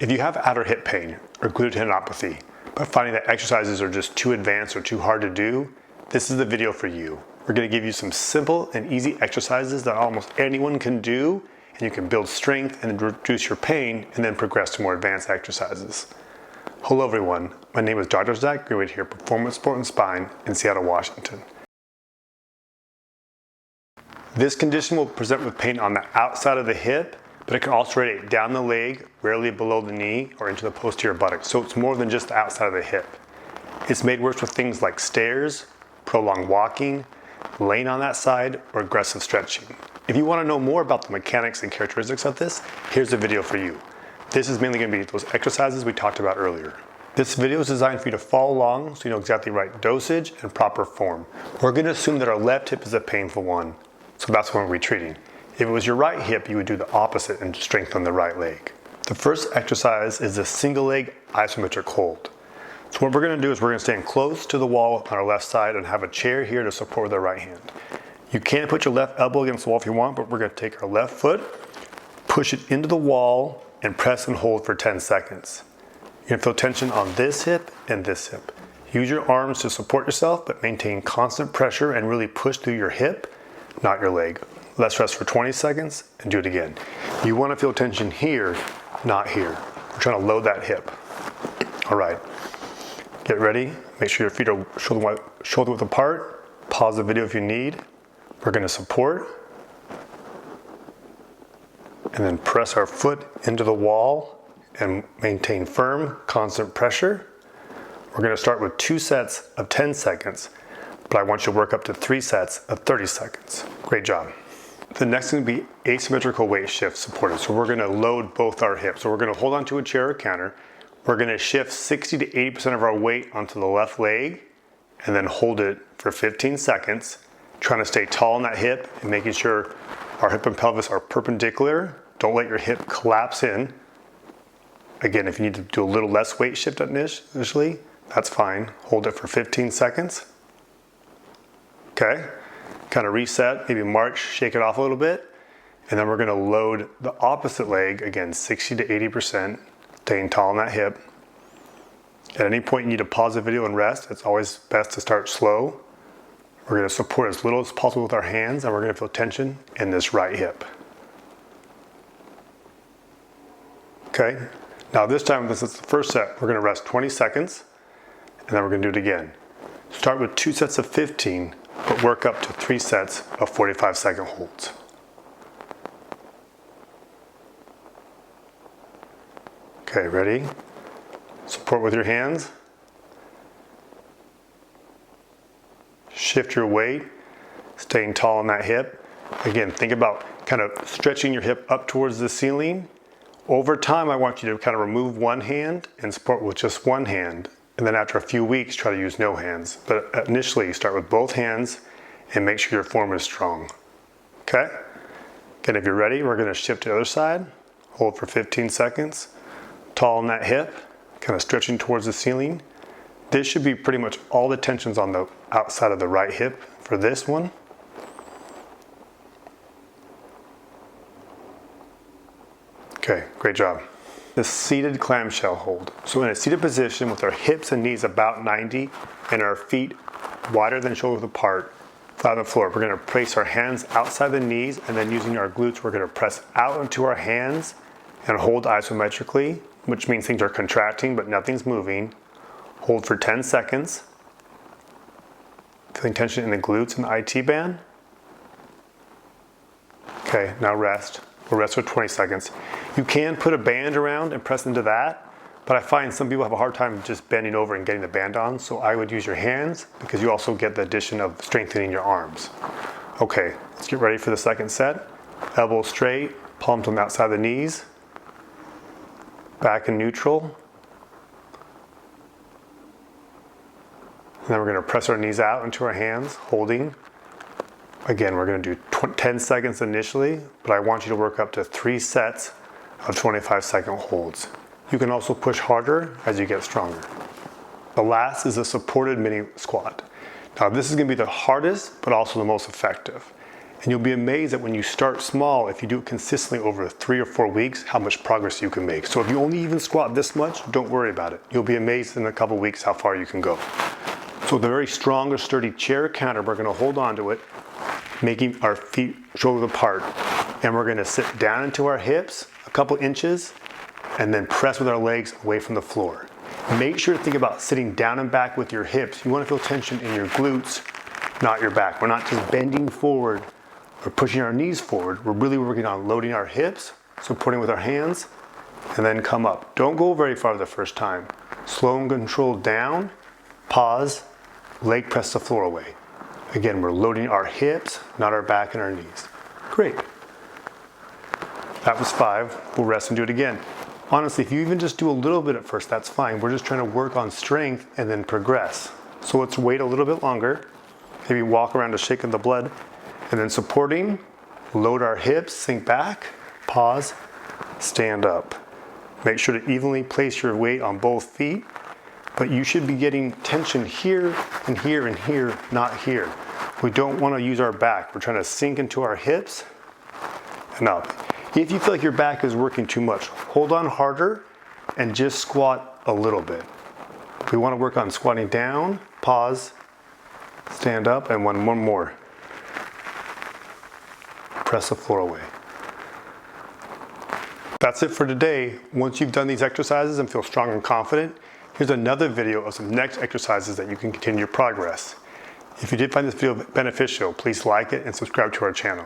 If you have outer hip pain or gluteal tendinopathy, but finding that exercises are just too advanced or too hard to do, this is the video for you. We're going to give you some simple and easy exercises that almost anyone can do, and you can build strength and reduce your pain and then progress to more advanced exercises. Hello everyone, my name is Dr. Zach Greenwood here at Performance Sport and Spine in Seattle, Washington. This condition will present with pain on the outside of the hip, but it can also radiate down the leg, rarely below the knee or into the posterior buttock. So it's more than just the outside of the hip. It's made worse with things like stairs, prolonged walking, laying on that side, or aggressive stretching. If you want to know more about the mechanics and characteristics of this, here's a video for you. This is mainly going to be those exercises we talked about earlier. This video is designed for you to follow along so you know exactly the right dosage and proper form. We're going to assume that our left hip is a painful one, so that's when we're treating. If it was your right hip, you would do the opposite and strengthen the right leg. The first exercise is the single leg isometric hold. So what we're going to do is we're going to stand close to the wall on our left side and have a chair here to support with our right hand. You can put your left elbow against the wall if you want, but we're going to take our left foot, push it into the wall, and press and hold for 10 seconds. You're going to feel tension on this hip and this hip. Use your arms to support yourself, but maintain constant pressure and really push through your hip, not your leg. Let's rest for 20 seconds and do it again. You want to feel tension here, not here. We're trying to load that hip. All right, get ready. Make sure your feet are shoulder width apart. Pause the video if you need. We're going to support and then press our foot into the wall and maintain firm, constant pressure. We're going to start with 2 sets of 10 seconds, but I want you to work up to 3 sets of 30 seconds. Great job. The next thing will be asymmetrical weight shift supported. So we're going to load both our hips. So we're going to hold onto a chair or counter. We're going to shift 60 to 80% of our weight onto the left leg and then hold it for 15 seconds, trying to stay tall on that hip and making sure our hip and pelvis are perpendicular. Don't let your hip collapse in. Again, if you need to do a little less weight shift initially, that's fine. Hold it for 15 seconds. Okay. Kind of reset, maybe march, shake it off a little bit, and then we're going to load the opposite leg, again 60 to 80%, staying tall on that hip. At any point you need to pause the video and rest. It's always best to start slow. We're going to support as little as possible with our hands, and we're going to feel tension in this right hip. Okay, now this time, this is the first set, we're going to rest 20 seconds, and then we're going to do it again. Start with 2 sets of 15, but work up to 3 sets of 45-second holds. Okay, ready? Support with your hands. Shift your weight, staying tall on that hip. Again, think about kind of stretching your hip up towards the ceiling. Over time, I want you to kind of remove one hand and support with just one hand. And then after a few weeks, try to use no hands. But initially, start with both hands and make sure your form is strong. Okay? Again, if you're ready, we're going to shift to the other side. Hold for 15 seconds. Tall on that hip, kind of stretching towards the ceiling. This should be pretty much all the tensions on the outside of the right hip for this one. Okay, great job. The seated clamshell hold. So in a seated position with our hips and knees about 90 and our feet wider than shoulder width apart, flat on the floor, we're going to place our hands outside the knees, and then using our glutes, we're going to press out into our hands and hold isometrically, which means things are contracting but nothing's moving. Hold for 10 seconds. Feeling tension in the glutes and the IT band. Okay, now rest. We'll rest for 20 seconds. You can put a band around and press into that, but I find some people have a hard time just bending over and getting the band on, so I would use your hands because you also get the addition of strengthening your arms. Okay, let's get ready for the second set. Elbows straight, palms on the outside of the knees, back in neutral. And then we're going to press our knees out into our hands, holding. Again, we're going to do 10 seconds initially, but I want you to work up to 3 sets of 25-second holds. You can also push harder as you get stronger. The last is a supported mini squat. Now this is going to be the hardest, but also the most effective. And you'll be amazed that when you start small, if you do it consistently over 3 or 4 weeks, how much progress you can make. So if you only even squat this much, don't worry about it. You'll be amazed in a couple weeks how far you can go. So with a very strong or sturdy chair counter, we're gonna hold on to it, making our feet shoulder apart. And we're gonna sit down into our hips a couple inches and then press with our legs away from the floor. Make sure to think about sitting down and back with your hips. You wanna feel tension in your glutes, not your back. We're not just bending forward or pushing our knees forward. We're really working on loading our hips, supporting with our hands, and then come up. Don't go very far the first time. Slow and controlled down, pause, leg press the floor away. Again, we're loading our hips, not our back and our knees. Great. That was 5. We'll rest and do it again. Honestly, if you even just do a little bit at first, that's fine. We're just trying to work on strength and then progress. So let's wait a little bit longer. Maybe walk around to shake in the blood. And then supporting, load our hips, sink back, pause, stand up. Make sure to evenly place your weight on both feet, but you should be getting tension here and here and here, not here. We don't want to use our back. We're trying to sink into our hips and up. If you feel like your back is working too much, hold on harder and just squat a little bit. If we want to work on squatting down, pause, stand up, and one more. Press the floor away. That's it for today. Once you've done these exercises and feel strong and confident, here's another video of some next exercises that you can continue your progress. If you did find this video beneficial, please like it and subscribe to our channel.